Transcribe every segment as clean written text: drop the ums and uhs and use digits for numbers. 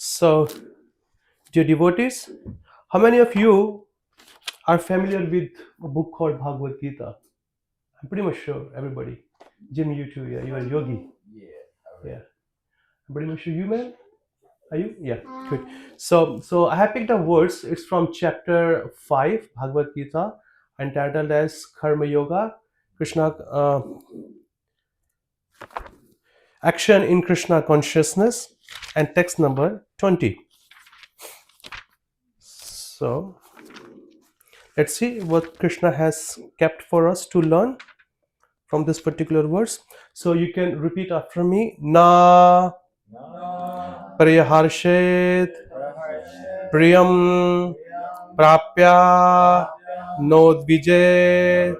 So, dear devotees, how many of you are familiar with a book called Bhagavad Gita? I'm pretty much sure everybody. Jim, you too. Yeah, you are yogi. Yeah, I'm pretty much sure you, man. Are you? Yeah, good. So I have picked a verse. It's from chapter 5, Bhagavad Gita, entitled as Karma Yoga, Krishna Action in Krishna Consciousness, and text number 20. So let's see what Krishna has kept for us to learn from this particular verse. So you can repeat after me. Na Priyaharshet Priyam Prapya Nodvije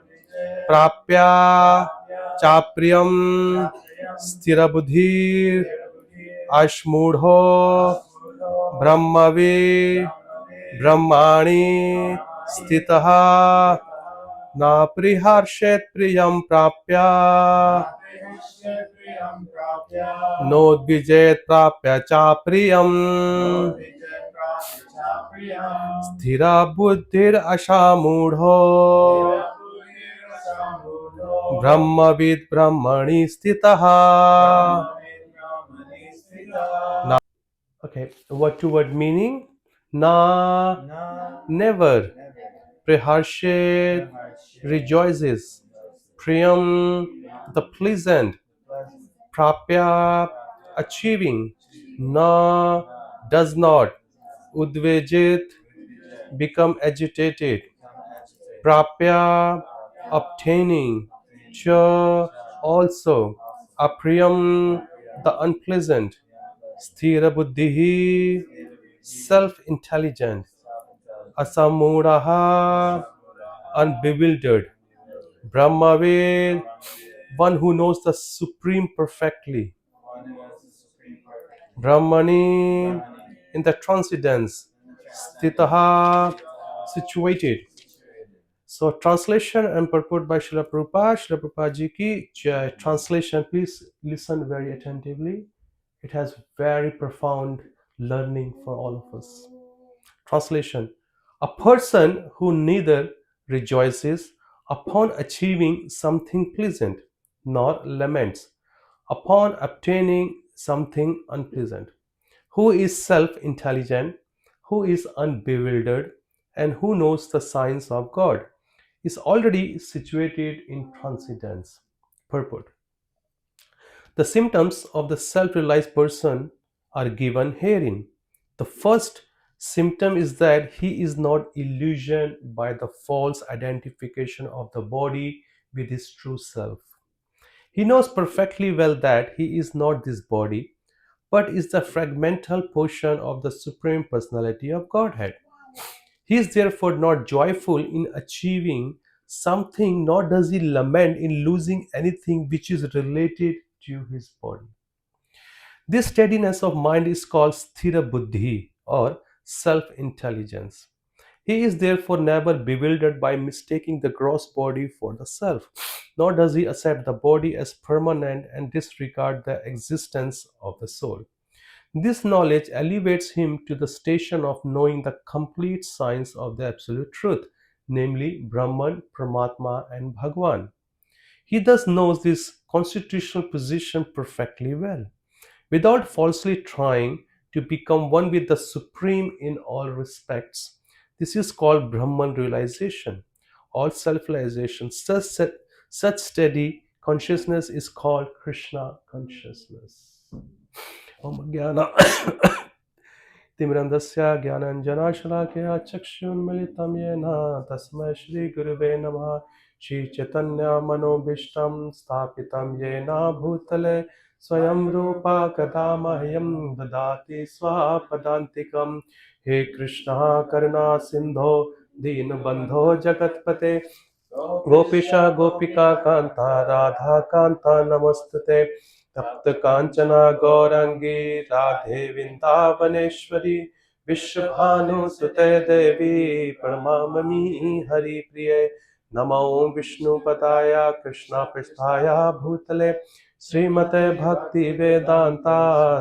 Prapya Chapriyam Sthirabuddhir Ashmudho Brahmavi Brahmani Stitaha Na Priharshet Priyam Prapya Nodvijet Prapya Chapriyam Sthira Buddhir Ashamudho Brahmavid Brahmani Stitaha. Na. Okay, word to word meaning. Na, never. Priharshet, rejoices. Priyam, the pleasant. Prapya, achieving. Na, does not. Udvejit, become agitated. Prapya, obtaining. Cha, also. Apriyam, the unpleasant. Sthira buddhihi, self-intelligent. Asamuraha, unbewildered. Brahmavid, one who knows the Supreme perfectly. Brahmani, in the transcendence. Sthitaha, situated. So translation and purport by Srila Prabhupada. Srila Prabhupada ji ki jai. Translation, please listen very attentively. It has very profound learning for all of us. Translation: a person who neither rejoices upon achieving something pleasant nor laments upon obtaining something unpleasant, who is self intelligent, who is unbewildered, and who knows the signs of God, is already situated in transcendence. Purport: the symptoms of the self realized person are given herein. The first symptom is that he is not illusioned by the false identification of the body with his true self. He knows perfectly well that he is not this body, but is the fragmental portion of the Supreme Personality of Godhead. He is therefore not joyful in achieving something, nor does he lament in losing anything which is related to his body. This steadiness of mind is called sthira buddhi or self-intelligence. He is therefore never bewildered by mistaking the gross body for the self, nor does he accept the body as permanent and disregard the existence of the soul. This knowledge elevates him to the station of knowing the complete science of the absolute truth, namely Brahman, Paramatma, and Bhagwan. He thus knows this constitutional position perfectly well, without falsely trying to become one with the Supreme in all respects. This is called Brahman realization or self realization. Such steady consciousness is called Krishna consciousness. Om Jnana तिमिरन्धस्य ज्ञानञ्जनाशलाकया चक्षुन्मिलितं येन तस्मै श्रीगुरुवे नमः श्रीचैतन्यमनोभीष्टं स्थापितं येन भूतले स्वयं रूपा कदा मह्यं ददाति स्वपदान्तिकं हे कृष्णः करुणा सिन्धो दीनबन्धो जगत्पते गोपीश गोपिका कान्ता राधा कान्ता नमस्तुते तप्त कांचना गौरंगी राधे वृंदावनेश्वरी विश्वभानुसुते देवी प्रणमामि हरिप्रिये नमो विष्णुपदाय कृष्णपृष्ठाय भूतले श्रीमते भक्ति Vedanta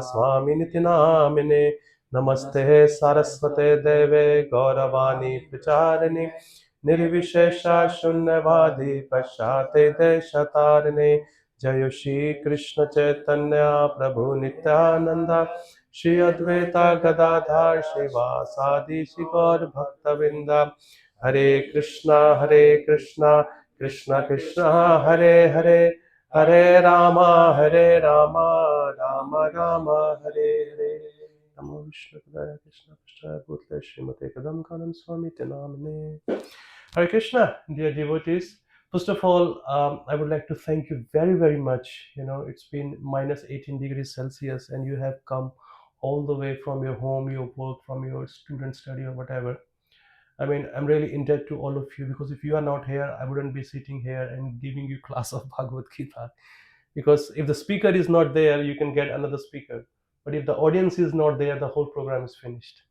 स्वामिनिति नामिने Namaste Saraswate Deve Gauravani Pracharine Nirvishesha Shunyavadi Pashate Deshatarine Jayo Shri Krishna Chaitanya Prabhu Nityananda Shri Advaita Gadadhar Shivasadi Shikar Bhaktavinda Hare Krishna Krishna Krishna Hare Hare Hare Rama Rama Rama Hare Hare Namo Vishnu Padaya Krishna Prasthaya Bhutale Srimate Kadam Kanam Swami Namane. Hare Krishna, dear devotees. First of all, I would like to thank you very, very much. You know, it's been minus 18 degrees Celsius, and you have come all the way from your home, your work, from your student study, or whatever. I mean, I'm really indebted to all of you, because if you are not here, I wouldn't be sitting here and giving you class of Bhagavad Gita. Because if the speaker is not there, you can get another speaker. But if the audience is not there, the whole program is finished.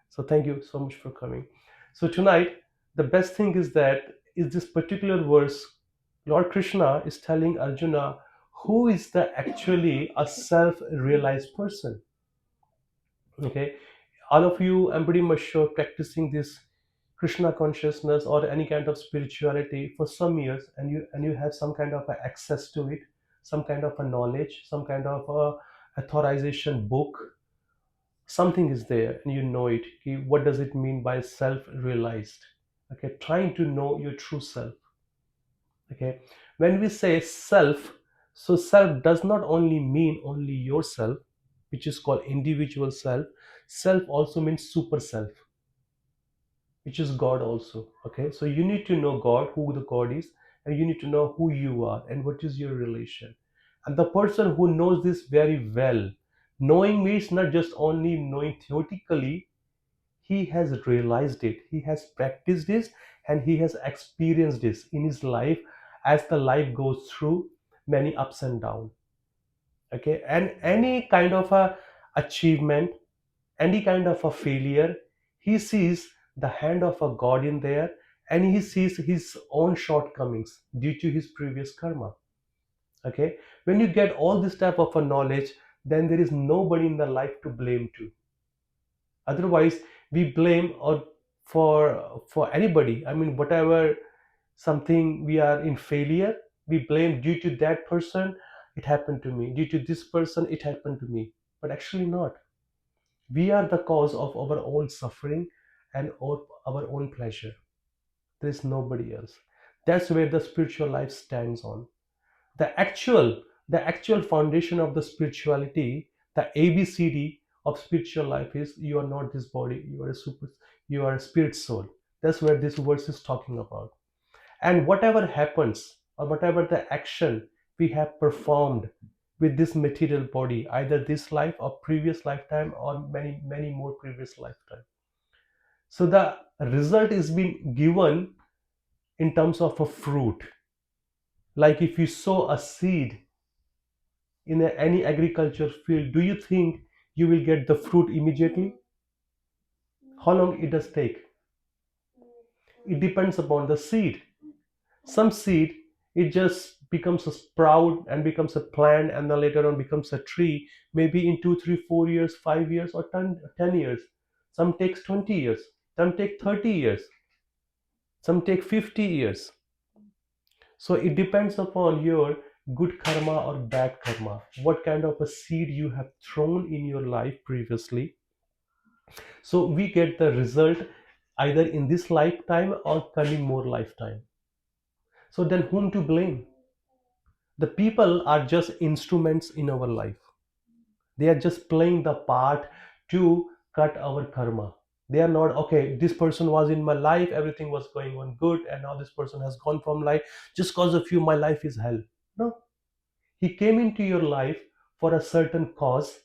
So thank you so much for coming. So tonight, the best thing is that is this particular verse, Lord Krishna is telling Arjuna who is the actually a self-realized person. Okay, all of you, I'm pretty much sure, practicing this Krishna consciousness or any kind of spirituality for some years, and you have some kind of a access to it, some kind of a knowledge, some kind of a authorization book, something is there, and you know it. Okay, what does it mean by self-realized? Okay, trying to know your true self. Okay, when we say self, so self does not only mean only yourself, which is called individual self. Self also means super self, which is God also. Okay, so you need to know God, who the God is, and you need to know who you are and what is your relation. And the person who knows this very well, knowing means not just only knowing theoretically, he has realized it, he has practiced this, and he has experienced this in his life as the life goes through many ups and downs. Okay, and any kind of a achievement, any kind of a failure, he sees the hand of a God in there, and he sees his own shortcomings due to his previous karma. Okay, when you get all this type of a knowledge, then there is nobody in the life to blame to. Otherwise, we blame or for anybody. I mean, whatever something we are in failure, we blame due to that person, it happened to me, due to this person, it happened to me. But actually not, we are the cause of our own suffering and our own pleasure. There is nobody else. That's where the spiritual life stands on. The actual foundation of the spirituality, the ABCD of spiritual life is you are not this body, you are a spirit soul. That's where this verse is talking about. And whatever happens, or whatever the action we have performed with this material body, either this life or previous lifetime or many many more previous lifetime, so the result is being given in terms of a fruit. Like if you sow a seed in any agriculture field, do you think you will get the fruit immediately? How long it does take? It depends upon the seed. Some seed, it just becomes a sprout and becomes a plant, and then later on becomes a tree, maybe in 2 3 4 years, 5 years, or 10 years. Some takes 20 years, some take 30 years, some take 50 years. So it depends upon your good karma or bad karma, what kind of a seed you have thrown in your life previously. So we get the result either in this lifetime or coming more lifetime. So then whom to blame? The people are just instruments in our life. They are just playing the part to cut our karma. They are not, okay, this person was in my life, everything was going on good, and now this person has gone from life. Just because of you, my life is hell. No. He came into your life for a certain cause,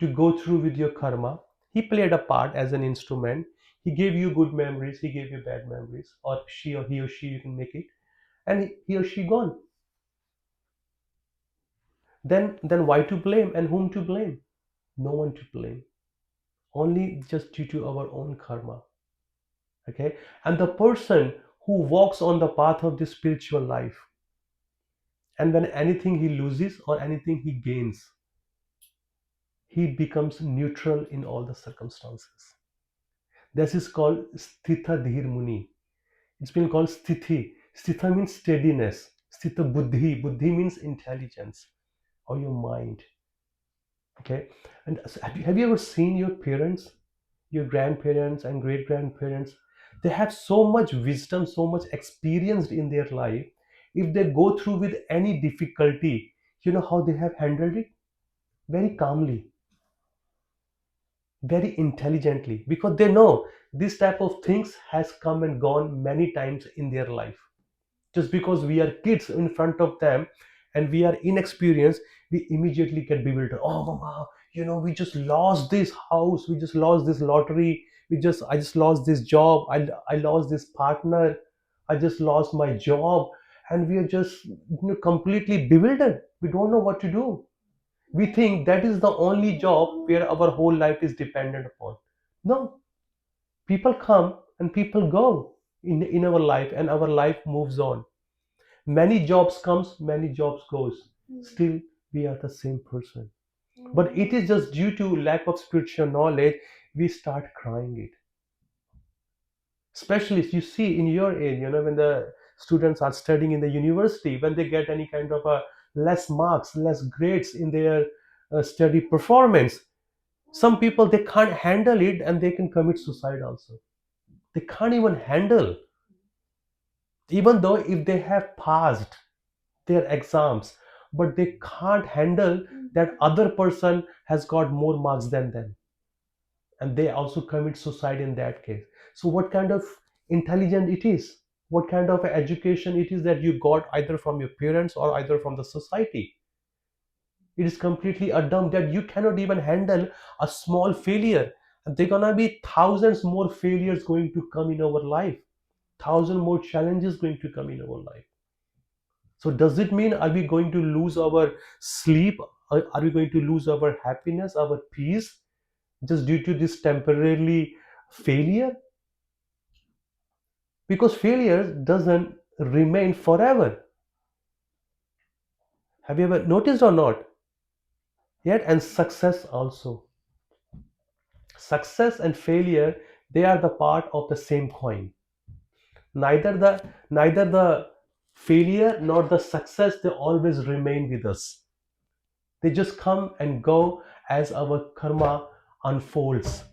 to go through with your karma. He played a part as an instrument. He gave you good memories, he gave you bad memories, or he or she, you can make it, and he or she gone. Then why to blame and whom to blame? No one to blame. Only just due to our own karma. Okay? And the person who walks on the path of the spiritual life, and when anything he loses or anything he gains, he becomes neutral in all the circumstances. This is called Sthita Dhir Muni. It's been called Sthiti. Sthita means steadiness. Sthita Buddhi. Buddhi means intelligence or your mind. Okay. And so have you ever seen your parents, your grandparents and great grandparents? They have so much wisdom, so much experience in their life. If they go through with any difficulty, you know how they have handled it? Very calmly, very intelligently, because they know this type of things has come and gone many times in their life. Just because we are kids in front of them and we are inexperienced, we immediately get bewildered. Oh mama, we just lost this house, we just lost this lottery, I just lost this job, I lost this partner, I just lost my job. And we are just completely bewildered. We don't know what to do. We think that is the only job where our whole life is dependent upon. No, people come and people go in our life, and our life moves on. Many jobs comes, many jobs goes. Still we are the same person. But it is just due to lack of spiritual knowledge, we start crying it. Especially you see in your age, when the students are studying in the university, when they get any kind of a less marks, less grades in their study performance, some people, they can't handle it and they can commit suicide also. They can't even handle, even though if they have passed their exams, but they can't handle that other person has got more marks than them, and they also commit suicide in that case. So what kind of intelligent it is, what kind of education it is that you got either from your parents or either from the society? It is completely a dumb that you cannot even handle a small failure. And there gonna be thousands more failures going to come in our life, thousand more challenges going to come in our life. So does it mean, are we going to lose our sleep? Are we going to lose our happiness, our peace, just due to this temporarily failure? Because failure doesn't remain forever. Have you ever noticed or not? Yet, and success also. Success and failure, they are the part of the same coin. Neither the failure nor the success, they always remain with us. They just come and go as our karma unfolds,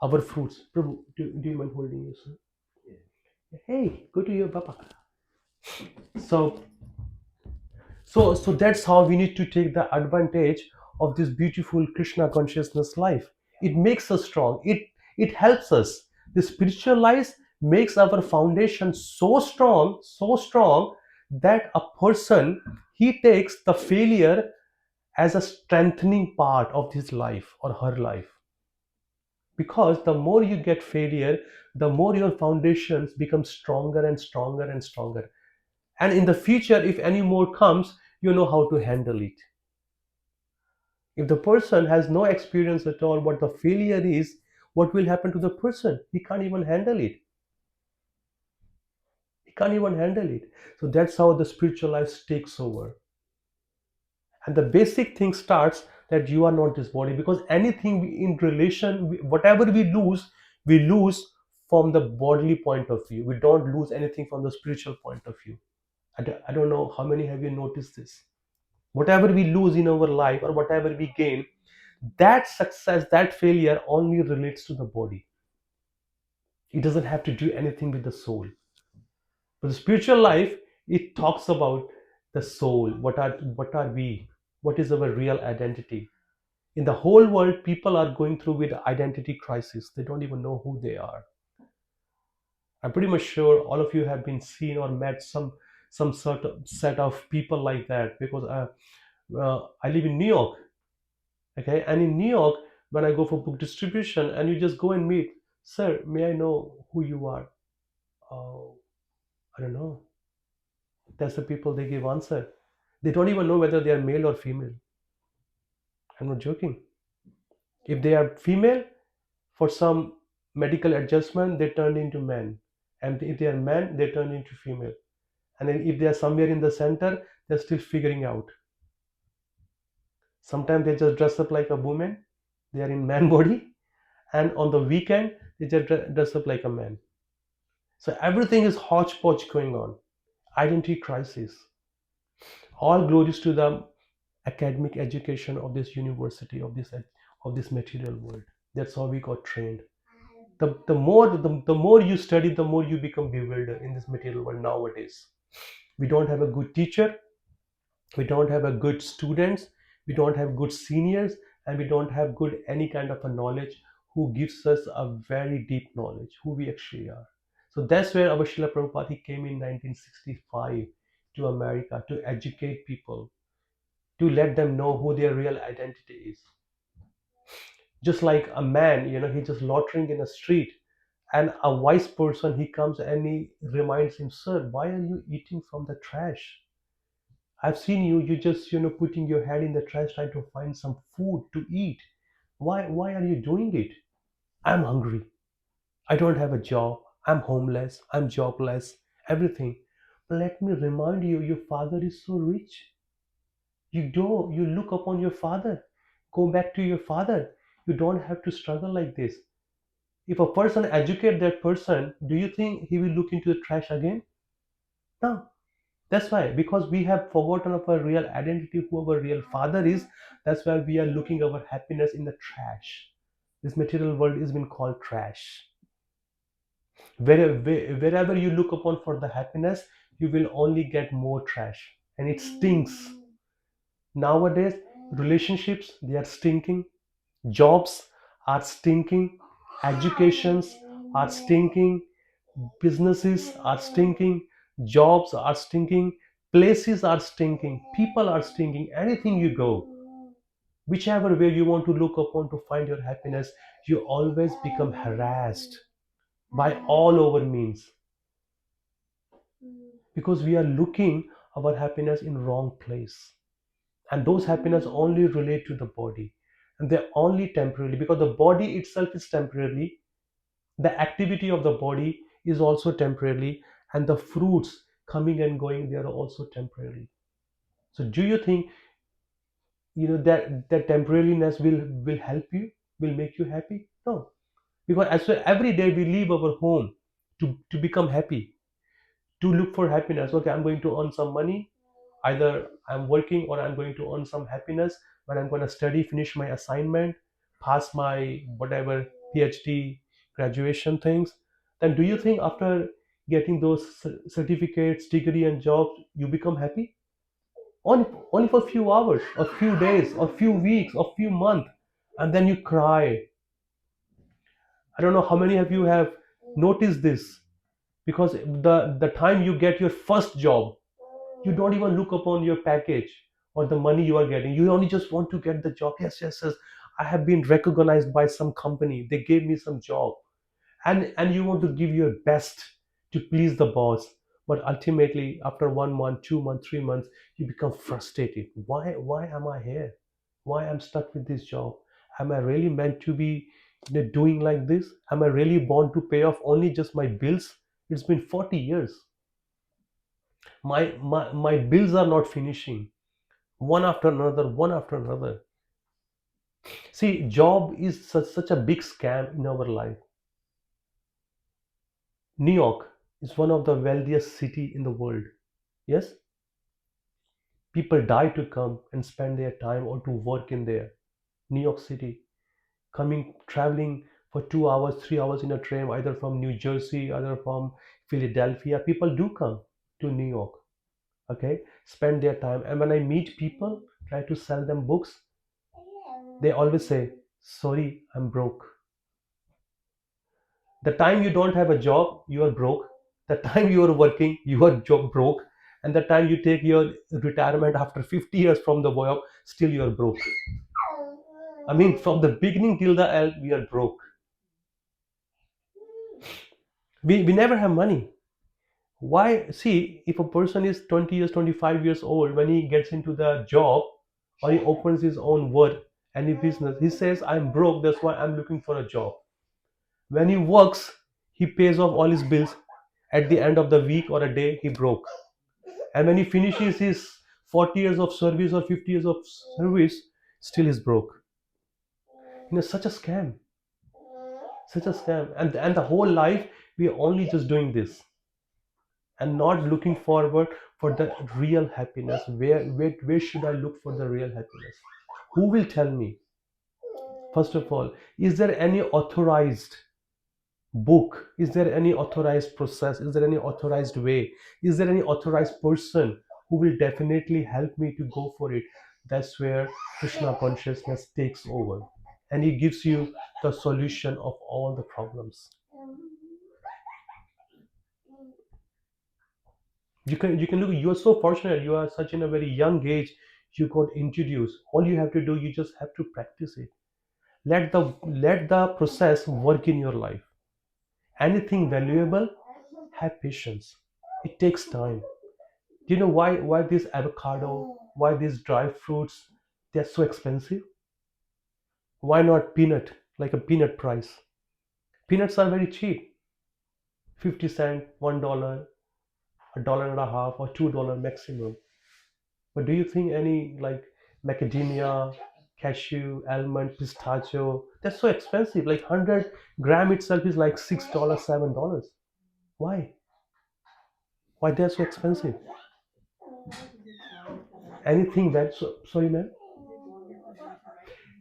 our fruits. Prabhu, do you mind holding your son? Hey, go to your papa. So, so that's how we need to take the advantage of this beautiful Krishna consciousness life. It makes us strong. It helps us. The spiritual life makes our foundation so strong that a person, he takes the failure as a strengthening part of his life or her life. Because the more you get failure, the more your foundations become stronger and stronger and stronger. And in the future, if any more comes, you know how to handle it. If the person has no experience at all what the failure is, what will happen to the person? He can't even handle it. He can't even handle it. So that's how the spiritual life takes over. And the basic thing starts that you are not this body, because anything in relation, whatever we lose from the bodily point of view. We don't lose anything from the spiritual point of view. I don't know how many have you noticed this. Whatever we lose in our life or whatever we gain, that success, that failure only relates to the body. It doesn't have to do anything with the soul. But the spiritual life, it talks about the soul. What are we? What is our real identity? In the whole world, people are going through with identity crisis. They don't even know who they are. I'm pretty much sure all of you have been seen or met some sort of set of people like that, because I live in New York. Okay, and in New York, when I go for book distribution, and you just go and meet, sir, may I know who you are? Oh, I don't know. That's the people they give answer. They don't even know whether they are male or female. I'm not joking. If they are female, for some medical adjustment, they turn into men. And if they are men, they turn into female. And then if they are somewhere in the center, they're still figuring out. Sometimes they just dress up like a woman. They are in man body, and on the weekend they just dress up like a man. So everything is hodgepodge going on. Identity crisis. All glories to the academic education of this university, of this material world. That's how we got trained. The more you study, the more you become bewildered in this material world nowadays. We don't have a good teacher, we don't have a good students, we don't have good seniors, and we don't have good any kind of a knowledge who gives us a very deep knowledge who we actually are. So that's where our Srila Prabhupada he came in 1965 to America to educate people, to let them know who their real identity is. Just like a man, he's just loitering in a street, and a wise person he comes and he reminds him, sir, why are you eating from the trash? I've seen you just putting your head in the trash trying to find some food to eat. Why are you doing it? I'm hungry. I don't have a job. I'm homeless. I'm jobless. Everything. But let me remind you, your father is so rich. You look upon your father. Go back to your father. You don't have to struggle like this. If a person educate that person, do you think he will look into the trash again? No. That's why, because we have forgotten of our real identity, who our real father is. That's why we are looking our happiness in the trash. This material world is been called trash. Wherever you look upon for the happiness, you will only get more trash, and it stinks. Nowadays, relationships they are stinking, jobs are stinking, educations are stinking, businesses are stinking, jobs are stinking, places are stinking, people are stinking. Anything you go, whichever way you want to look upon to find your happiness, you always become harassed by all over means, because we are looking our happiness in wrong place, and those happiness only relate to the body, and they're only temporarily, because the body itself is temporarily, the activity of the body is also temporarily, and the fruits coming and going they are also temporary. So do you think that temporariness will help you, will make you happy? No, because as well every day we leave our home to become happy, to look for happiness. Okay, I'm going to earn some money, either I'm working or I'm going to earn some happiness when I'm going to study, finish my assignment, pass my whatever PhD graduation things. Then do you think after getting those certificates, degree and jobs, you become happy? Only for a few hours, a few days, a few weeks, a few months, and then you cry. I don't know how many of you have noticed this, because the time you get your first job, you don't even look upon your package or the money you are getting. You only just want to get the job. Yes, yes, yes, I have been recognized by some company, they gave me some job, and you want to give your best to please the boss. But ultimately after 1 month, 2 months, 3 months, you become frustrated. Why am I here? Why I'm stuck with this job? Am I really meant to be doing like this? Am I really born to pay off only just my bills? It's been 40 years. My bills are not finishing, one after another, one after another. See, job is such a big scam in our life. New York is one of the wealthiest city in the world. Yes, people die to come and spend their time or to work in there. New York City, coming traveling for 2 hours, 3 hours in a train, either from New Jersey, either from Philadelphia. People do come to New York. Okay, spend their time. And when I meet people, try to sell them books, they always say, "Sorry, I'm broke." The time you don't have a job, you are broke. The time you are working, you are job broke. And the time you take your retirement after 50 years from the job, still you are broke. I mean, from the beginning till the end, we are broke. We never have money. Why? See, if a person is 20 years, 25 years old, when he gets into the job or he opens his own work, any business, he says, I'm broke, that's why I'm looking for a job. When he works, he pays off all his bills. At the end of the week or a day, he broke. And when he finishes his 40 years of service or 50 years of service, still he's broke. Such a scam, such a scam. And the whole life we are only just doing this and not looking forward for the real happiness. Where should I look for the real happiness? Who will tell me? First of all, is there any authorized book? Is there any authorized process? Is there any authorized way? Is there any authorized person who will definitely help me to go for it? That's where Krishna consciousness takes over, and he gives you the solution of all the problems. You can look, you are so fortunate, you are such in a very young age, you got introduced. All you have to do, you just have to practice it. Let the process work in your life. Anything valuable, have patience. It takes time. Do you know why this avocado, why these dry fruits, they're so expensive? Why not peanut, like a peanut price? Peanuts are very cheap, 50 cent, $1, a dollar and a half, or $2 maximum. But do you think any like macadamia, cashew, almond, pistachio, they're so expensive. Like 100 gram itself is like $6, $7. Why? Why they're so expensive? Anything that sorry, man.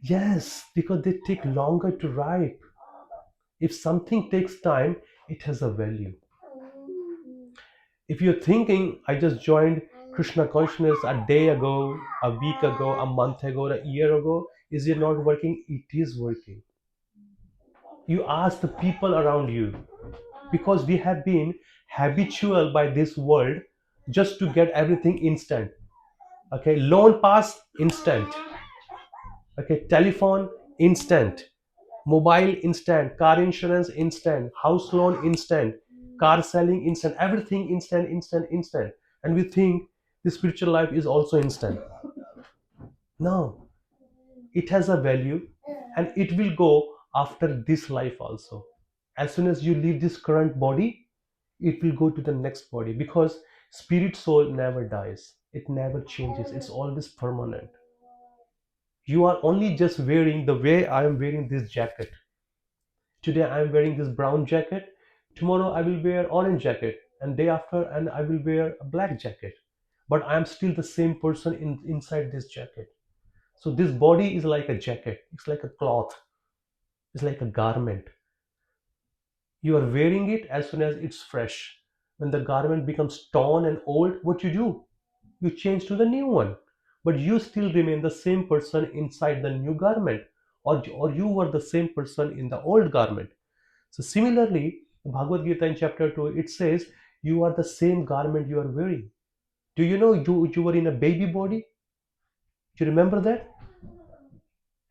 Yes, because they take longer to ripe. If something takes time, it has a value. If you're thinking, I just joined Krishna consciousness a day ago, a week ago, a month ago, a year ago, is it not working? It is working. You ask the people around you, because we have been habitual by this world just to get everything instant. Okay, loan pass instant. Okay, telephone instant, mobile instant, car insurance instant, house loan instant, car selling instant, everything instant, instant, instant. And we think the spiritual life is also instant. No, it has a value, and it will go after this life also. As soon as you leave this current body, it will go to the next body, because spirit soul never dies, it never changes, it's always permanent. You are only just wearing the way I am wearing this jacket. Today I am wearing this brown jacket. Tomorrow I will wear orange jacket, and day after and I will wear a black jacket. But I am still the same person inside this jacket. So this body is like a jacket. It's like a cloth. It's like a garment. You are wearing it as soon as it's fresh. When the garment becomes torn and old, what you do? You change to the new one. But you still remain the same person inside the new garment, or you were the same person in the old garment. So similarly, Bhagavad Gita in chapter 2, it says, you are the same garment you are wearing. Do you know you were in a baby body? Do you remember that?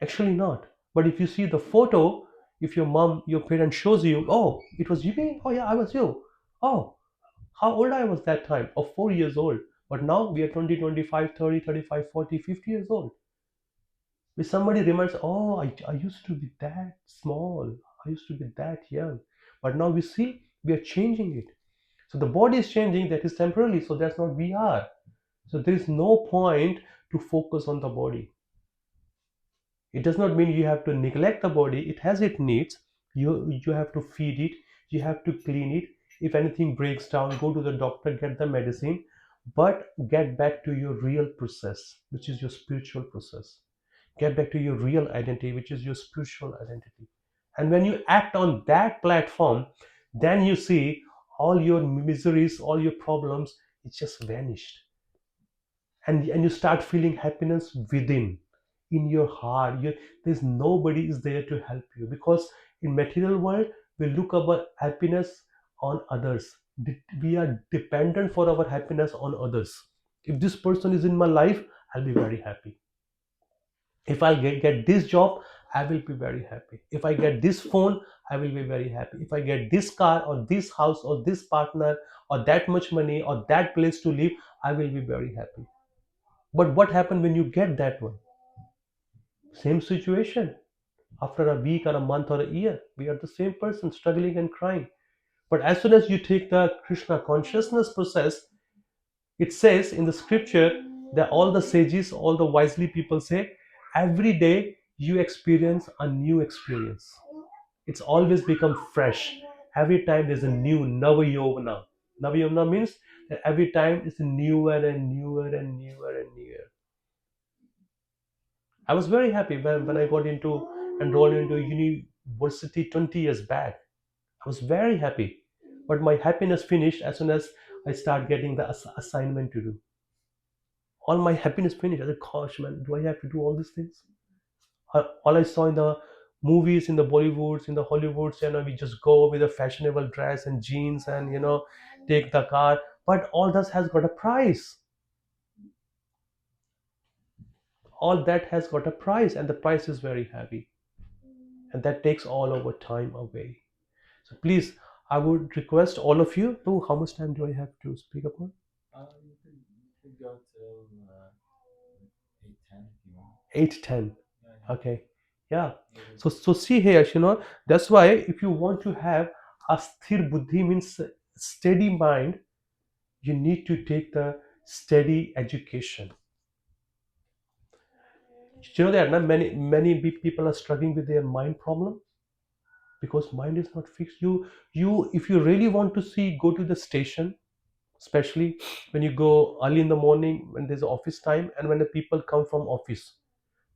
Actually not. But if you see the photo, if your mom, your parent shows you, oh, it was you? Oh yeah, I was you. Oh, how old I was that time? Of 4 years old. But now we are 20, 25, 30, 35, 40, 50 years old. If somebody reminds, oh, I used to be that small. I used to be that young. But now we see we are changing it. So the body is changing, that is temporarily. So that's not we are. So there is no point to focus on the body. It does not mean you have to neglect the body. It has its needs. You have to feed it. You have to clean it. If anything breaks down, go to the doctor, get the medicine. But get back to your real process, which is your spiritual process. Get back to your real identity, which is your spiritual identity. And when you act on that platform, then you see all your miseries, all your problems, it just vanished. And you start feeling happiness within, in your heart. There's nobody is there to help you, because in material world we look our happiness on others. We are dependent for our happiness on others. If this person is in my life, I'll be very happy. If I get this job, I will be very happy. If I get this phone, I will be very happy. If I get this car or this house or this partner or that much money or that place to live, I will be very happy. But what happened when you get that one? Same situation. After a week or a month or a year, we are the same person struggling and crying. But as soon as you take the Krishna consciousness process, it says in the scripture that all the sages, all the wisely people say, every day you experience a new experience. It's always become fresh. Every time there's a new Navayovana. Navayovana means that every time it's newer and newer and newer and newer. I was very happy when I got into enrolled into university 20 years back. I was very happy. But my happiness finished as soon as I start getting the assignment to do. All my happiness finished. I said, gosh, man, do I have to do all these things? All I saw in the movies, in the Bollywoods, in the Hollywoods, we just go with a fashionable dress and jeans and, take the car. But all this has got a price. All that has got a price, and the price is very heavy. And that takes all our time away. So please, I would request all of you. Oh, how much time do I have to speak upon? 8:10. Okay. Yeah. So see here, that's why if you want to have a sthir buddhi means steady mind, you need to take the steady education. That many people are struggling with their mind problem because mind is not fixed. You if you really want to see, go to the station, especially when you go early in the morning when there's office time and when the people come from office.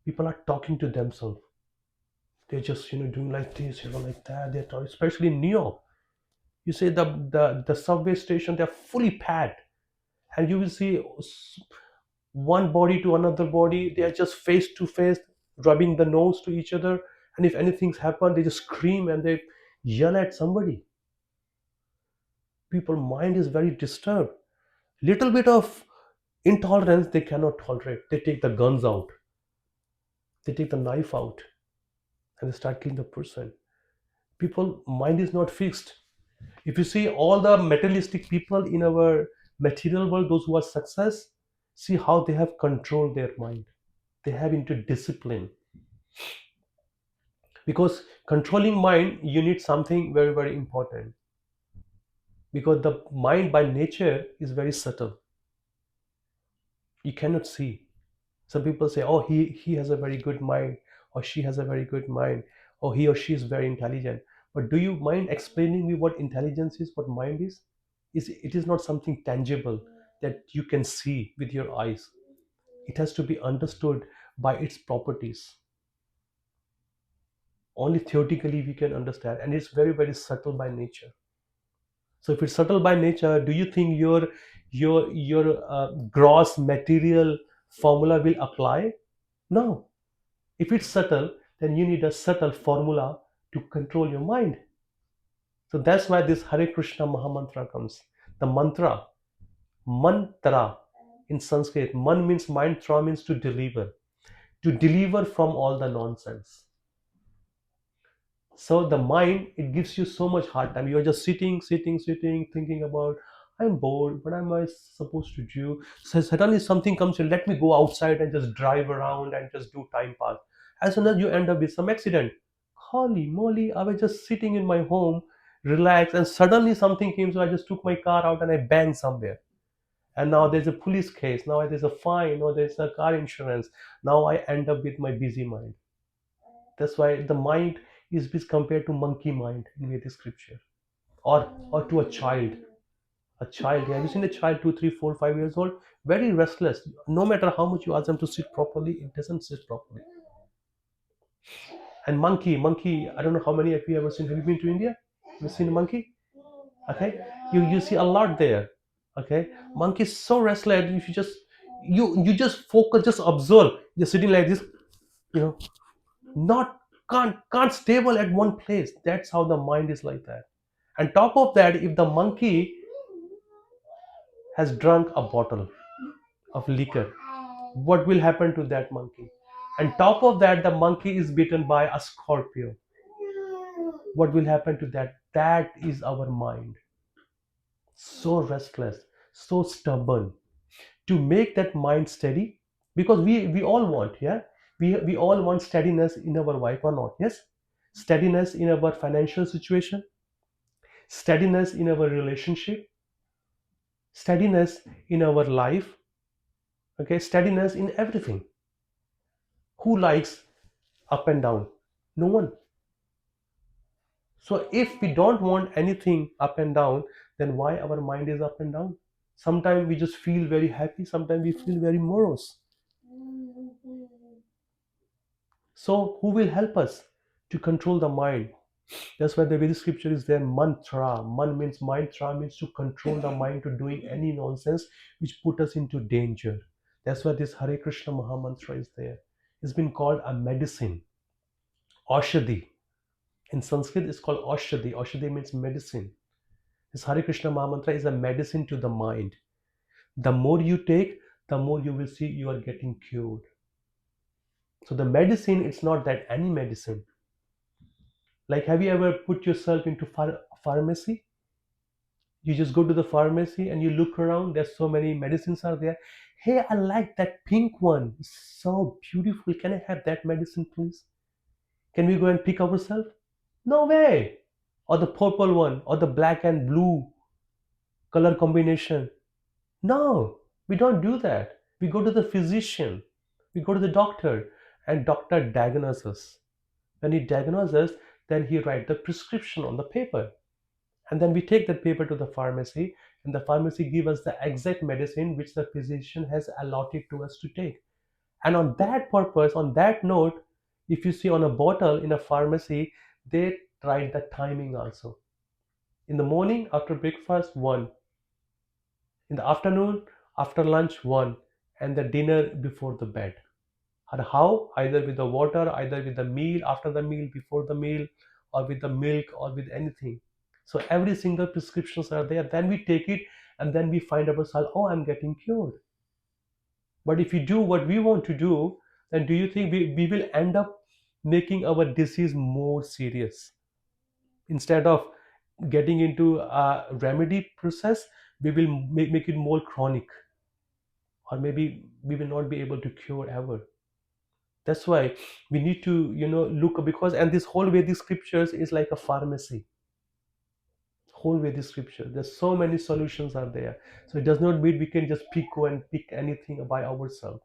People are talking to themselves. They're just doing like this, like that. They're talking, especially in New York. You say the subway station, they're fully packed, and you will see one body to another body. They are just face to face, rubbing the nose to each other, and if anything's happened, they just scream and they yell at somebody. People mind is very disturbed. Little bit of intolerance they cannot tolerate. They take the guns out, they take the knife out, and they start killing the person. People mind is not fixed. If you see all the materialistic people in our material world, those who are success, see how they have controlled their mind. They have into discipline. Because controlling mind, you need something very, very important. Because the mind by nature is very subtle. You cannot see. Some people say, oh, he has a very good mind, or she has a very good mind, or he or she is very intelligent. But do you mind explaining me what intelligence is, what mind is? It is not something tangible that you can see with your eyes. It has to be understood by its properties. Only theoretically we can understand, and it's very, very subtle by nature. So if it's subtle by nature, do you think your gross material formula will apply? No. If it's subtle, then you need a subtle formula to control your mind. So that's why this Hare Krishna Mahamantra comes. The mantra in Sanskrit. Man means mind, tra means to deliver from all the nonsense. So the mind, it gives you so much hard time. You're just sitting, thinking about, I'm bored, what am I supposed to do? So suddenly something comes in, let me go outside and just drive around and just do time pass. As soon as you end up with some accident, holy moly, I was just sitting in my home, relaxed, and suddenly something came, so I just took my car out and I banged somewhere. And now there's a police case, now there's a fine, or there's a car insurance. Now I end up with my busy mind. That's why the mind is compared to monkey mind in Vedic scripture, or to a child. A child, have you seen a child 2, 3, 4, 5 years old? Very restless. No matter how much you ask them to sit properly, it doesn't sit properly. And monkey. I don't know how many of you ever seen. Have you been to India? Have you seen a monkey? Okay, you see a lot there. Okay, monkey is so restless. If you just focus, just observe. You're sitting like this, you know, not can't stable at one place. That's how the mind is like that. And top of that, if the monkey has drunk a bottle of liquor, what will happen to that monkey? And top of that, the monkey is bitten by a scorpion. What will happen to that? That is our mind. So restless, so stubborn. To make that mind steady, because we all want, yeah, we all want steadiness in our life, or not? Yes, steadiness in our financial situation, steadiness in our relationship, steadiness in our life. Okay, steadiness in everything. Who likes up and down? No one. So if we don't want anything up and down, then why our mind is up and down? Sometimes we just feel very happy, sometimes we feel very morose. So who will help us to control the mind? That's why the very scripture is there, mantra. Man means mind, tra means to control the mind to doing any nonsense which put us into danger. That's why this Hare Krishna Maha Mantra is there. It's been called a medicine. Aushadhi. In Sanskrit, it's called Aushadhi. Aushadhi means medicine. This Hare Krishna Maha Mantra is a medicine to the mind. The more you take, the more you will see you are getting cured. So the medicine, it's not that any medicine. Like, have you ever put yourself into pharmacy? You just go to the pharmacy and you look around. There's so many medicines are there. Hey, I like that pink one. It's so beautiful. Can I have that medicine, please? Can we go and pick ourselves? No way. Or the purple one, or the black and blue color combination. No, we don't do that. We go to the physician. We go to the doctor, and doctor diagnoses. When he diagnoses, then he write the prescription on the paper, and then we take that paper to the pharmacy, and the pharmacy give us the exact medicine which the physician has allotted to us to take. And on that purpose, on that note, if you see on a bottle in a pharmacy, they write the timing also. In the morning after breakfast, one. In the afternoon after lunch, one. And the dinner before the bed. And how? Either with the water, either with the meal, after the meal, before the meal, or with the milk, or with anything. So every single prescriptions are there. Then we take it, and then we find ourselves, oh, I'm getting cured. But if we do what we want to do, then do you think we will end up making our disease more serious? Instead of getting into a remedy process, we will make it more chronic, or maybe we will not be able to cure ever. That's why we need to, look, because and this whole Vedic scriptures is like a pharmacy. Whole Vedic scripture, there's so many solutions are there. So it does not mean we can just go and pick anything by ourselves.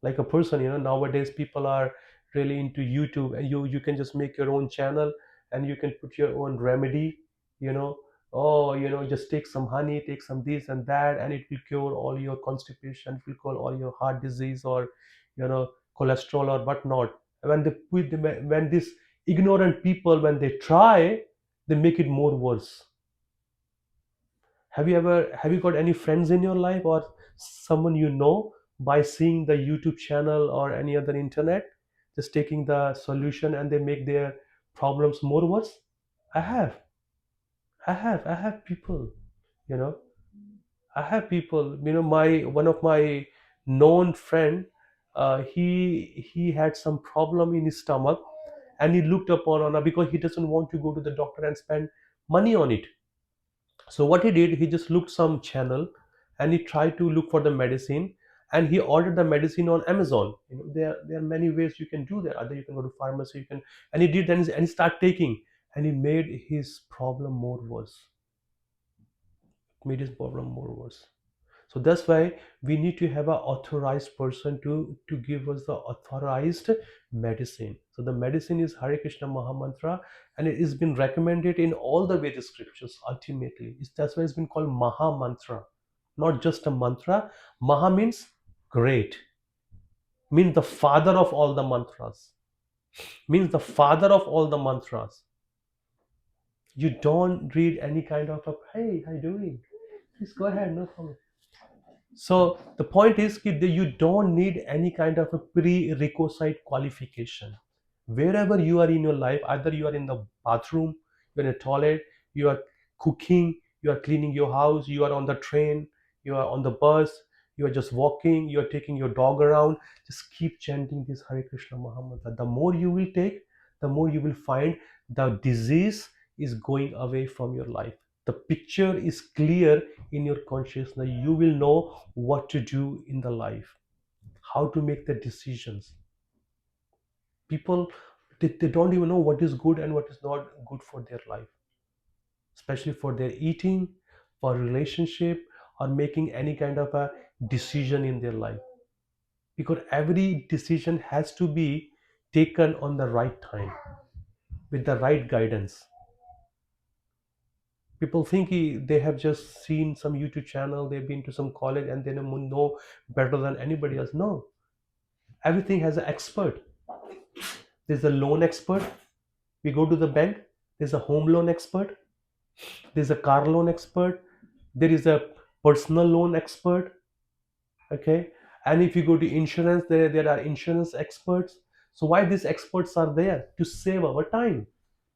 Like a person, nowadays people are really into YouTube, and you can just make your own channel, and you can put your own remedy, you know oh, just take some honey, take some this and that, and it will cure all your constipation, it will cure all your heart disease, or cholesterol or whatnot. When these ignorant people, when they try, they make it more worse. Have you got any friends in your life, or someone by seeing the YouTube channel or any other internet, just taking the solution and they make their problems more worse? I have. I have people, you know. I have people, my one of my known friend, he had some problem in his stomach, and he looked upon on because he doesn't want to go to the doctor and spend money on it. So what he did, he just looked some channel, and he tried to look for the medicine, and he ordered the medicine on Amazon. There are many ways you can do that. Either you can go to pharmacy, you can, and he did, and he start taking, and he made his problem more worse. Made his problem more worse. So that's why we need to have an authorized person to give us the authorized medicine. So the medicine is Hare Krishna Maha Mantra, and it has been recommended in all the Vedic scriptures. Ultimately, that's why it's been called Maha Mantra, not just a mantra. Maha means great, means the father of all the mantras, means the father of all the mantras. You don't read any kind of a, hey, how you doing? Please go ahead, no problem. So the point is that you don't need any kind of a prerequisite qualification. Wherever you are in your life, either you are in the bathroom, you're in a toilet, you are cooking, you are cleaning your house, you are on the train, you are on the bus, you are just walking, you are taking your dog around, just keep chanting this Hare Krishna Maha. The more you will take, the more you will find the disease is going away from your life. The picture is clear in your consciousness. You will know what to do in the life, how to make the decisions. People, they don't even know what is good and what is not good for their life, especially for their eating, for relationship, or making any kind of a decision in their life. Because every decision has to be taken on the right time with the right guidance. People think they have just seen some YouTube channel, they've been to some college, and they know better than anybody else. No, everything has an expert. There's a loan expert. We go to the bank. There's a home loan expert. There's a car loan expert. There is a personal loan expert. Okay, and if you go to insurance, there are insurance experts. So why these experts are there? To save our time,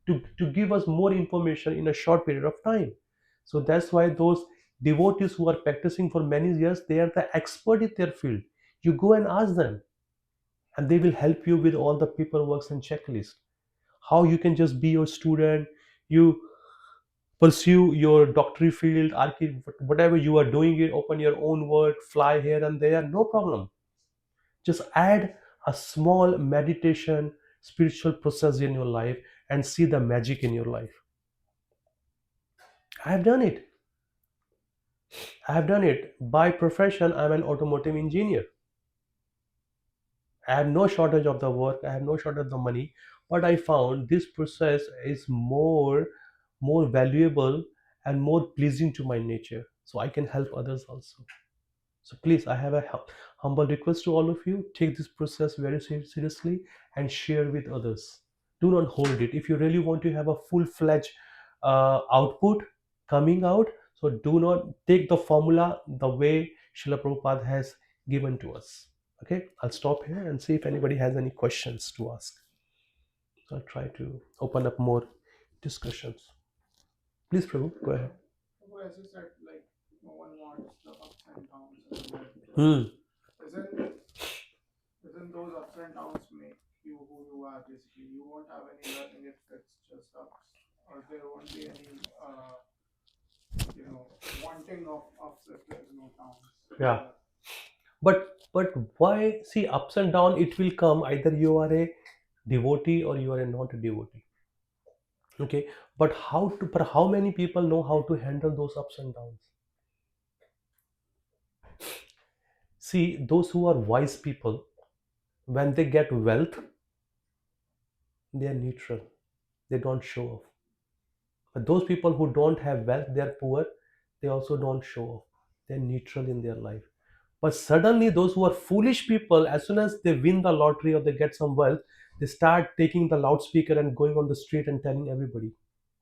to give us more information in a short period of time. So that's why those devotees who are practicing for many years, they are the expert in their field. You go and ask them, and they will help you with all the paperwork and checklist. How you can just be your student, you pursue your doctorate field, whatever you are doing, it open your own work, fly here and there, no problem. Just add a small meditation spiritual process in your life and see the magic in your life. I have done it. I have done it. By profession, I'm an automotive engineer. I have no shortage of the work, I have no shortage of the money, but I found this process is more valuable and more pleasing to my nature. So I can help others also. So please, I have a humble request to all of you. Take this process very seriously and share with others. Do not hold it. If you really want to have a full-fledged output coming out, so do not take the formula the way Srila Prabhupada has given to us. Okay, I'll stop here and see if anybody has any questions to ask. So I'll try to open up more discussions. Please, Prabhu, go ahead. Well, as you said, like no one wants the ups and downs in life. Hmm. Isn't isn't those ups and downs make you who you are basically? You won't have any learning if it's just ups, or there won't be any wanting of ups if there's no downs. Yeah. But why? See, ups and down, it will come. Either you are a devotee or you are a not a devotee. Okay, but how many people know how to handle those ups and downs? See, those who are wise people, when they get wealth, they are neutral. They don't show off. But those people who don't have wealth, they are poor. They also don't show off. They're neutral in their life. But suddenly, those who are foolish people, as soon as they win the lottery or they get some wealth, they start taking the loudspeaker and going on the street and telling everybody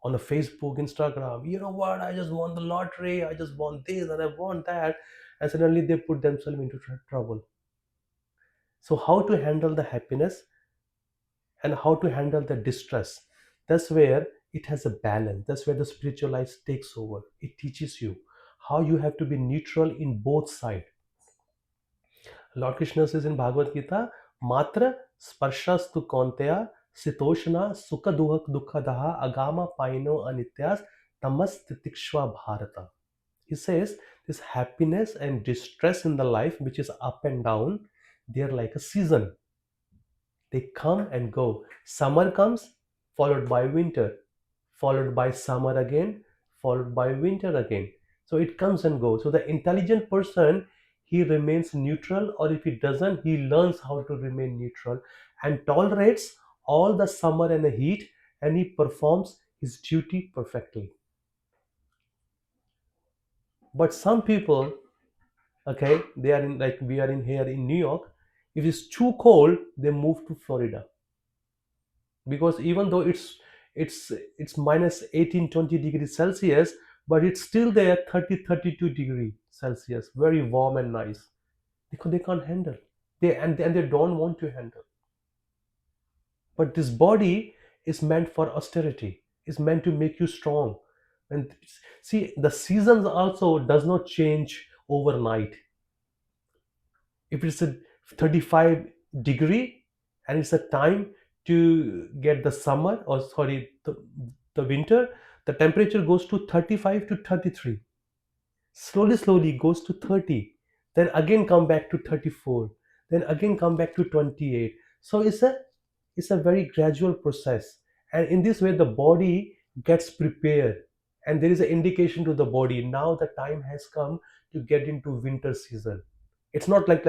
on a Facebook, Instagram, you know what? I just won the lottery. I just want this and I want that, and suddenly they put themselves into trouble. So, how to handle the happiness and how to handle the distress? That's where it has a balance. That's where the spiritual life takes over. It teaches you how you have to be neutral in both sides. Lord Krishna says in Bhagavad Gita, Matra sparshastu konteya sitoshna sukha dukkadaha agama paino anityas tamas titikshva bharata. He says this happiness and distress in the life, which is up and down, they are like a season. They come and go. Summer comes, followed by winter, followed by summer again, followed by winter again. So it comes and goes. So the intelligent person, he remains neutral, or if he doesn't, he learns how to remain neutral and tolerates all the summer and the heat, and he performs his duty perfectly. But some people, okay, they are in, like we are in here in New York. If it's too cold, they move to Florida, because even though it's minus 18 20 degrees Celsius, but it's still there 30 32 degree Celsius, very warm and nice, because they can't handle, and they don't want to handle. But this body is meant for austerity, is meant to make you strong. And see, the seasons also does not change overnight. If it's a 35 degree and it's a time to get the summer, or sorry, the winter, the temperature goes to 35 to 33, slowly goes to 30, then again come back to 34, then again come back to 28. So it's a very gradual process, and in this way the body gets prepared, and there is an indication to the body now the time has come to get into winter season. It's not like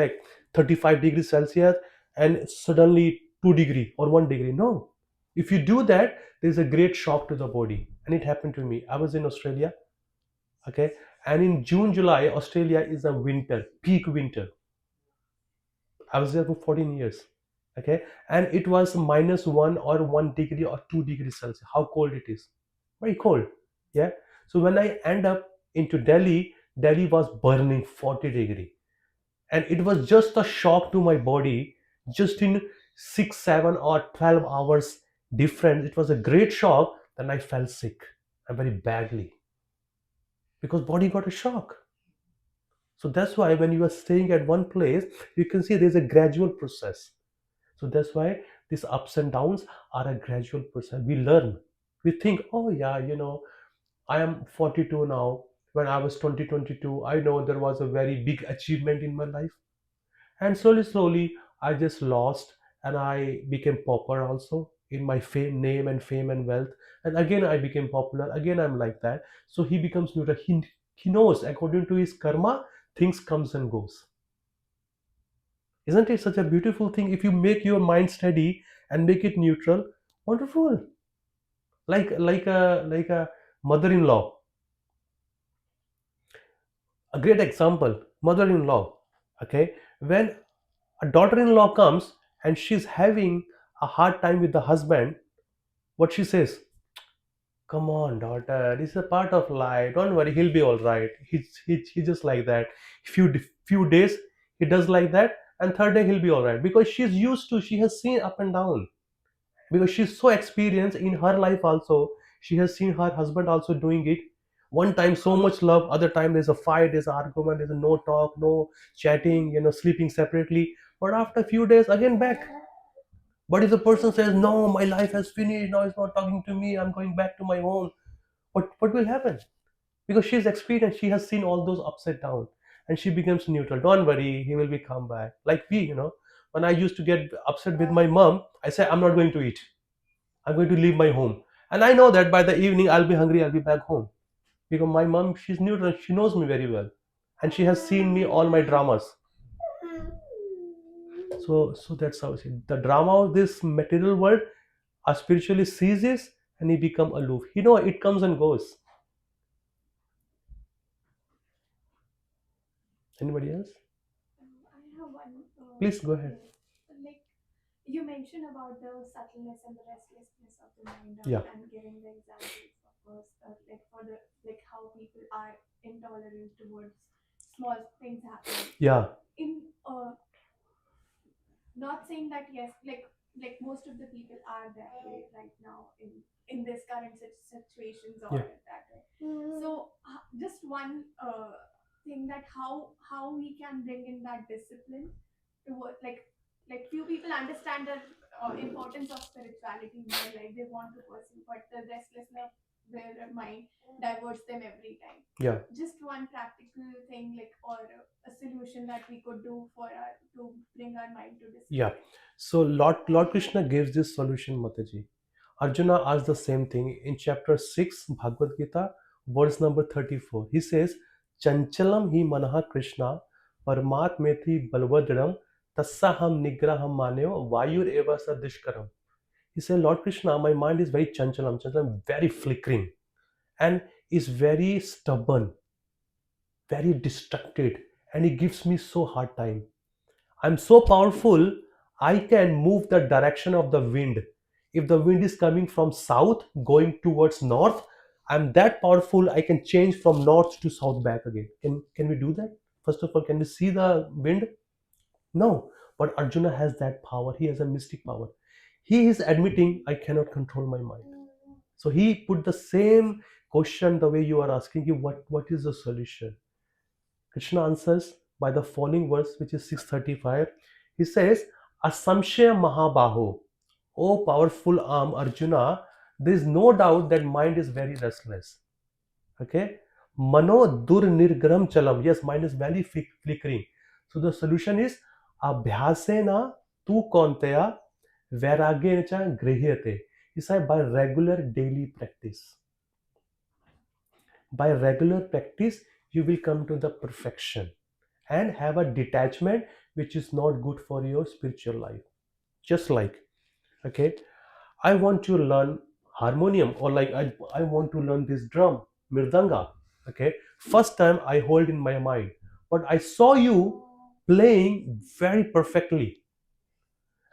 35 degrees Celsius and suddenly 2 degree or 1 degree. No. If you do that, there's a great shock to the body. And it happened to me. I was in Australia, okay? And in June, July, Australia is a winter, peak winter. I was there for 14 years. Okay. And it was -1 or 1 degree or 2 degrees Celsius. How cold it is. Very cold. Yeah. So when I end up into Delhi, Delhi was burning 40 degree. And it was just a shock to my body, just in 6, 7, or 12 hours difference. It was a great shock. Then I fell sick and very badly because body got a shock. So that's why when you are staying at one place, you can see there's a gradual process. So that's why these ups and downs are a gradual process. We learn. We think, oh yeah, I am 42 now. When I was 2022, I know there was a very big achievement in my life. And slowly, slowly, I just lost and I became popular also in my fame, name and fame and wealth. And again, I became popular. Again, I'm like that. So he becomes neutral. He knows according to his karma, things comes and goes. Isn't it such a beautiful thing if you make your mind steady and make it neutral? Wonderful. Like a mother-in-law. A great example. Mother-in-law. Okay. When a daughter-in-law comes and she's having a hard time with the husband, what she says, come on, daughter, this is a part of life. Don't worry, he'll be all right. He's just like that. Few days he does like that, and third day he'll be all right because she's used to. She has seen up and down because she's so experienced in her life also. She has seen her husband also doing it. One time so much love, other time there's a fight, there's an argument, there's a no talk, no chatting, sleeping separately. But after a few days again back. But if the person says no, my life has finished, now it's not talking to me, I'm going back to my home, what will happen? Because she's experienced, she has seen all those ups and downs, and she becomes neutral. Don't worry, he will be come back. Like when I used to get upset with my mom, I say I'm not going to eat, I'm going to leave my home. And I know that by the evening I'll be hungry, I'll be back home. Because my mom, she's neutral, she knows me very well. And she has seen me all my dramas. So that's how I see it. The drama of this material world are spiritually ceases and he become aloof. It comes and goes. Anybody else? I have one. Please go ahead. Like you mentioned about the subtleness and the restlessness of the mind, Yeah. and giving the examples, of course, like for the like how people are intolerant towards small things happening. Yeah. In not saying that yes, like most of the people are that way right now in this current situations or Yeah. that way. So just one thing that how we can bring in that discipline to work like few people understand the importance of spirituality in their life, they want to pursue, but the restlessness their mind diverts them every time. Yeah. Just one practical thing like or a solution that we could do for our to bring our mind to Yeah. discipline. So Lord Krishna gives this solution, Mataji. Arjuna asked the same thing in chapter 6, Bhagavad Gita, verse number 34. He says, Chanchalam hi manaha Krishna, Paramatmeti balvadram, tassaham nigraham maneo, vayur eva sadishkaram. He said, Lord Krishna, my mind is very chanchalam, very flickering, and is very stubborn, very distracted, and he gives me so hard time. I'm so powerful, I can move the direction of the wind. If the wind is coming from south, going towards north, I'm that powerful, I can change from north to south back again. Can we do that? First of all, can we see the wind? No. But Arjuna has that power. He has a mystic power. He is admitting, I cannot control my mind. So he put the same question the way you are asking him, what is the solution? Krishna answers by the following verse, which is 635. He says, Asamshaya Mahabaho, O powerful arm Arjuna, there is no doubt that mind is very restless. Okay? Mano dur nirgram chalam. Yes, mind is very flickering. So the solution is Abhyasena tu konteya vairagena cha grihyate. He said by regular daily practice. By regular practice, you will come to the perfection and have a detachment which is not good for your spiritual life. Just like Okay, I want to learn harmonium, or like I want to learn this drum, mirdanga. Okay, first time I hold in my mind, but I saw you playing very perfectly,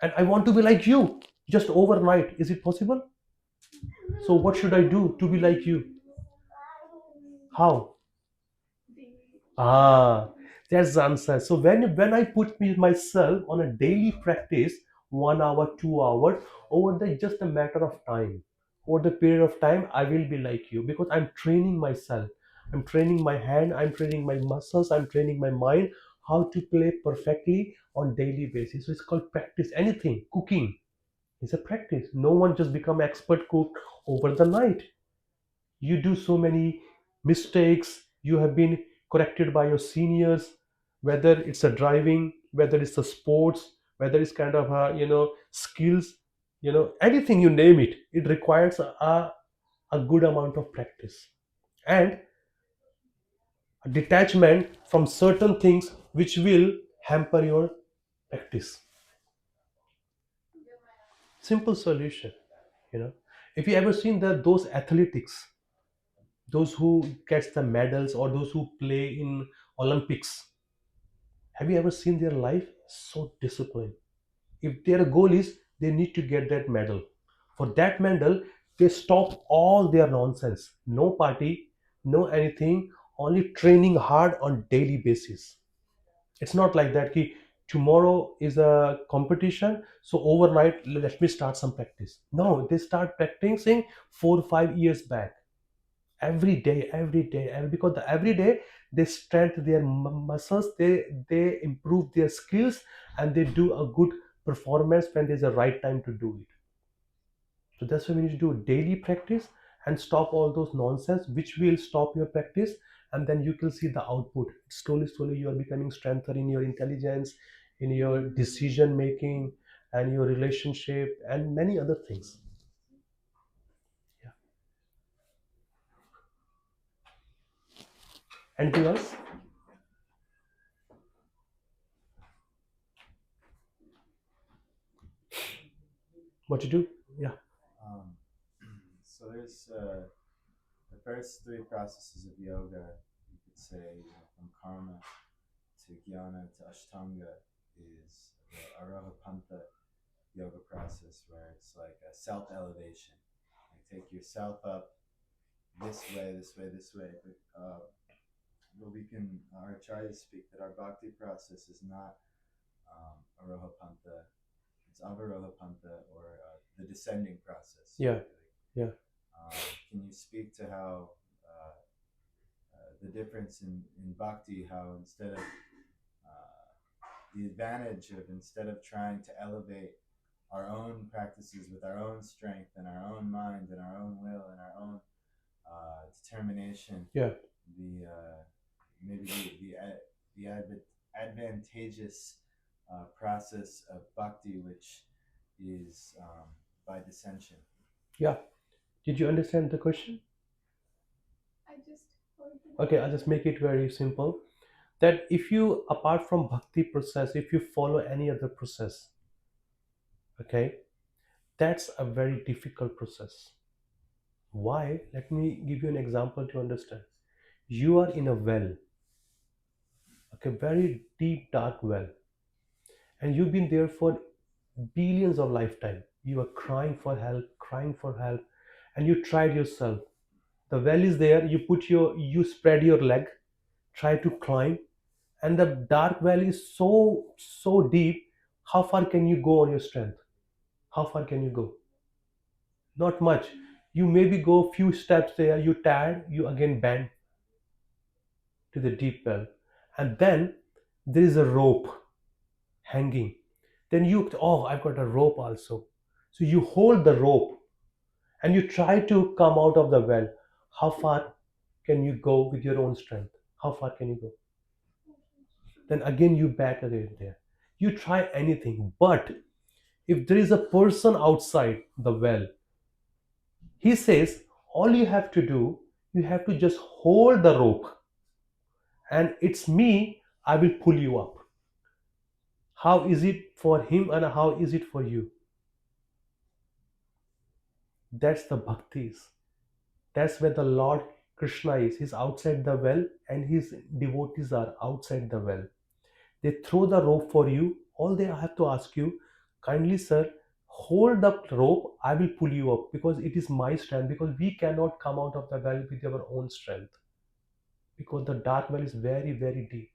and I want to be like you just overnight. Is it possible? So what should I do to be like you? How? Ah, that's the answer. So when I put myself on a daily practice, 1 hour, 2 hours, over the just a matter of time, over the period of time, I will be like you because I'm training myself. I'm training my hand. I'm training my muscles. I'm training my mind how to play perfectly on daily basis. So it's called practice. Anything, cooking is a practice. No one just become expert cook over the night. You do so many mistakes, you have been corrected by your seniors, whether it's a driving, whether it's a sports, whether it's kind of skills, anything you name it, it requires a good amount of practice and a detachment from certain things which will hamper your practice. Simple solution. you know if you ever seen those athletics, those who gets the medals or those who play in Olympics, have you ever seen their life so disciplined? If their goal is they need to get that medal, for that medal they stop all their nonsense, no party, no anything, only training hard on daily basis. It's not like that ki, tomorrow is a competition so overnight let me start some practice. No, they start practicing 4 or 5 years back, every day, because every day they strengthen their muscles, they improve their skills, and they do a good performance when there's a right time to do it. So that's why we need to do daily practice and stop all those nonsense which will stop your practice, and then you can see the output. Slowly you are becoming strengthened in your intelligence, in your decision making, and your relationship and many other things. Yeah. Anything else? What to do? Yeah. Um, so there's the first three processes of yoga, you could say, from karma to jnana to ashtanga, is the arahapanta yoga process, where it's like a self elevation. Like take yourself up this way, this way, this way. But we can, our acharyas speak that our bhakti process is not arahapanta, it's avarohapanta, or the descending process. Yeah. Really. Yeah. Can you speak to how the difference in bhakti, how instead of the advantage of, instead of trying to elevate our own practices with our own strength and our own mind and our own will and our own determination, Yeah. the maybe the advantageous process of bhakti, which is by dissension. Yeah. Did you understand the question? I just heard Okay, I'll just make it very simple. That if you, apart from bhakti process, if you follow any other process, okay, that's a very difficult process. Why? Let me give you an example to understand. You are in a well, okay, very deep, dark well, and you've been there for billions of lifetime. You are crying for help, and you tried yourself. The well is there. You spread your leg, try to climb, and the dark valley is so deep. How far can you go on your strength? How far can you go? Not much. You maybe go few steps there, you tired, you again bend to the deep well, and then there is a rope hanging. Then you, oh, I've got a rope also. So you hold the rope and you try to come out of the well. How far can you go with your own strength? How far can you go? Then again you back again there. You try anything, but if there is a person outside the well, he says all you have to do, you have to just hold the rope, and it's me, I will pull you up. How is it for him and how is it for you? That's the bhaktis. That's where the Lord Krishna is. He's outside the well, and his devotees are outside the well. They throw the rope for you. All they have to ask you, kindly sir, hold the rope, I will pull you up, because it is my strength, because we cannot come out of the well with our own strength, because the dark well is very, very deep.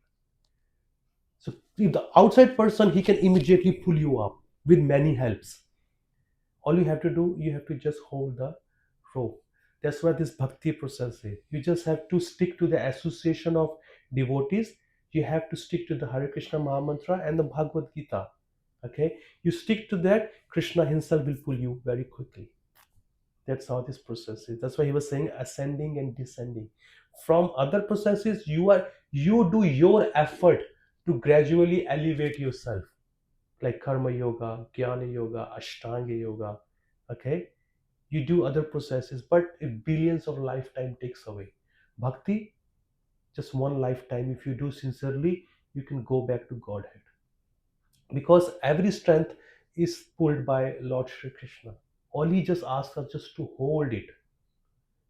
So if the outside person, he can immediately pull you up with many helps. All you have to do, you have to just hold the rope. That's what this bhakti process is. You just have to stick to the association of devotees. You have to stick to the Hare Krishna Mahamantra and the Bhagavad Gita. Okay, you stick to that, Krishna himself will pull you very quickly. That's how this process is. That's why he was saying ascending and descending. From other processes, you do your effort to gradually elevate yourself, like karma yoga, jnana yoga, ashtanga yoga. Okay, you do other processes, but if billions of lifetime takes away. Bhakti, just one lifetime, if you do sincerely, you can go back to Godhead, because every strength is pulled by Lord Shri Krishna. All he just asks us just to hold it,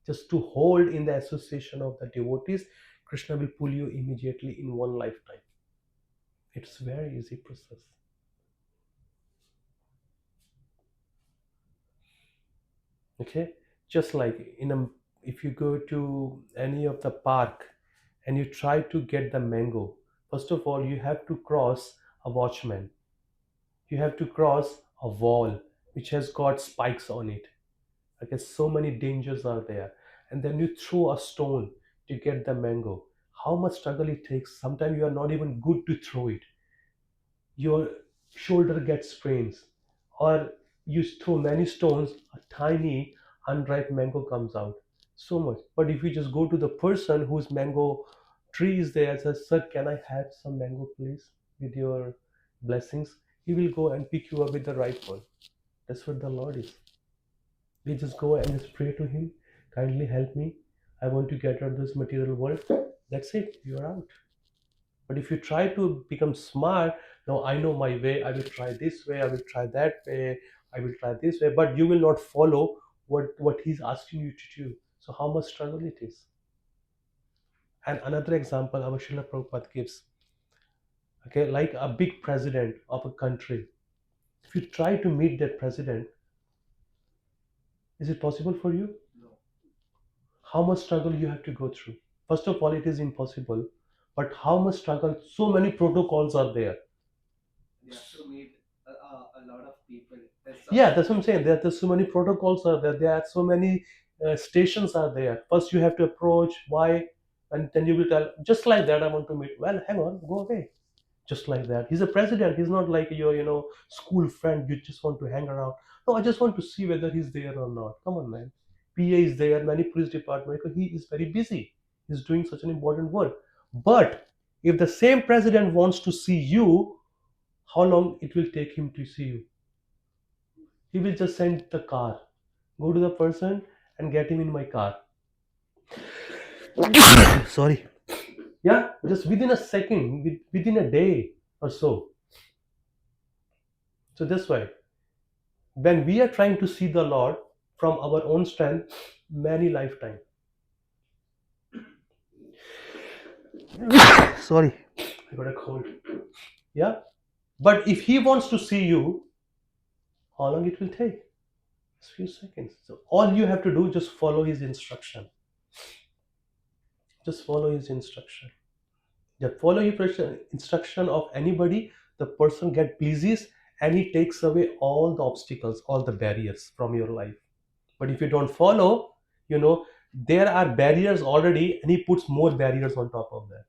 just to hold in the association of the devotees. Krishna will pull you immediately in one lifetime. It's very easy process. Okay, just like in a, if you go to any of the park and you try to get the mango, first of all you have to cross a watchman, you have to cross a wall which has got spikes on it. Okay, so many dangers are there, and then you throw a stone to get the mango. How much struggle it takes. Sometimes you are not even good to throw it, your shoulder gets sprains, or you throw many stones, a tiny unripe mango comes out. So much. But if you just go to the person whose mango tree is there and says, sir, can I have some mango please, with your blessings, he will go and pick you up with the right one. That's what the Lord is. We just go and just pray to him, kindly help me, I want to get out of this material world. That's it, you're out. But if you try to become smart, now I know my way, I will try this way, I will try that way, I will try this way, but you will not follow what he's asking you to do. So how much struggle it is. And another example our Srila Prabhupada gives, okay, like a big president of a country. If you try to meet that president, is it possible for you? How much struggle you have to go through. First of all, it is impossible, but how much struggle, so many protocols are there. You have to meet a lot of people. Yeah, that's what I'm saying. There's so many protocols are there. There are so many stations are there. First, you have to approach why, and then you will tell just like that. I want to meet. Well, hang on, go away. Just like that. He's a president. He's not like your school friend. You just want to hang around. No, I just want to see whether he's there or not. Come on, man. PA is there. Many police department. Because he is very busy. He's doing such an important work. But if the same president wants to see you, how long it will take him to see you? He will just send the car. Go to the person and get him in my car. Sorry. Yeah, just within a second, within a day or so. So that's why when we are trying to see the Lord from our own strength, many lifetime. Sorry, I got a cold. Yeah, but if He wants to see you, how long it will take? Just few seconds. So all you have to do, just follow His instruction. Just follow His instruction. Just follow His instruction of anybody. The person get pleases, and He takes away all the obstacles, all the barriers from your life. But if you don't follow, there are barriers already, and He puts more barriers on top of that.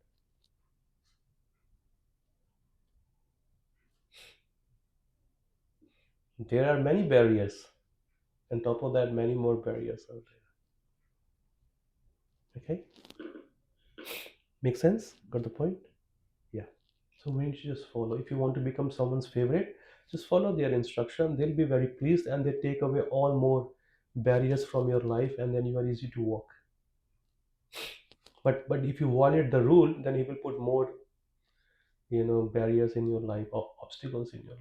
There are many barriers. On top of that, many more barriers are there. Okay, make sense? Got the point? Yeah. So we need to just follow. If you want to become someone's favorite, just follow their instruction. They'll be very pleased, and they take away all more barriers from your life, and then you are easy to walk. But if you violate the rule, then He will put more barriers in your life, or obstacles in your life.